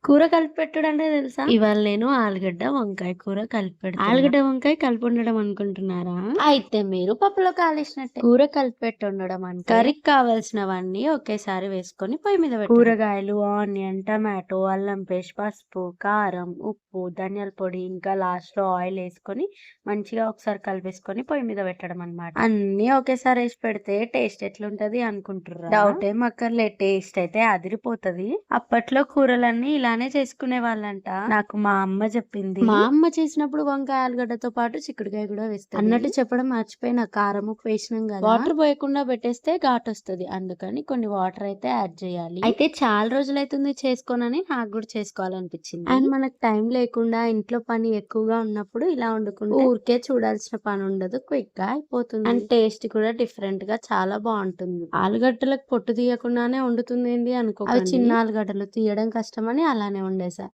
కూర కలిపి పెట్టుడు అంటే తెలుసా? ఇవాళ నేను ఆలుగడ్డ, వంకాయ కూర కలిపి పెడుతున్నా. ఆలుగడ్డ, వంకాయ కలిపి వండడం అనుకుంటున్నారా? అయితే మీరు పప్పులో కాలేసినట్టే. కూర కలిపి పెట్టి వండడం అంటే కర్రీకి కావాల్సినవన్నీ ఒకేసారి వేసుకొని పొయ్యి మీద పెట్టడం. కూరగాయలు, ఆనియన్, టమాటో, అల్లం పేస్ట్, పసుపు, కారం, ఉప్పు, ధనియాల పొడి, ఇంకా లాస్ట్ లో ఆయిల్ వేసుకొని మంచిగా ఒకసారి కలిపేసుకొని పొయ్యి మీద పెట్టడం అన్నమాట. అన్ని ఒకేసారి వేసి పెడితే టేస్ట్ ఎట్లుంటది అనుకుంటుర్రా? డౌట్ ఏం అక్కర్లే, టేస్ట్ అయితే అదిరిపోతది. అప్పట్లో కూరలన్నీ ఇలానే చేసుకునే వాళ్ళంట. నాకు మా అమ్మ చెప్పింది. మా అమ్మ చేసినప్పుడు వంకాయ ఆలుగడ్డతో పాటు చిక్కుడుకాయ కూడా వేస్తుంది. అన్నట్టు చెప్పడం మర్చిపోయిన, కారం ఉప్పు వేసినాం కదా, వాటర్ పోయకుండా పెట్టేస్తే ఘాట్ వస్తుంది. అందుకని కొన్ని వాటర్ అయితే యాడ్ చేయాలి. అయితే చాలా రోజులైతుంది చేసుకోనని నాకు కూడా చేసుకోవాలనిపించింది. అండ్ మనకు టైం లేకుండా ఇంట్లో పని ఎక్కువగా ఉన్నప్పుడు ఇలా వండుకుంటే ఊరికే చూడాల్సిన పని ఉండదు, క్విక్ గా అయిపోతుంది. అండ్ టేస్ట్ కూడా డిఫరెంట్ గా చాలా బాగుంటుంది. ఆలుగడ్డలకు పొట్టు తీయకుండానే వండుతుంది ఏంది అనుకో, అవి చిన్న ఆలుగడ్డలు తీయడం కష్టమని అలానే వండేసా.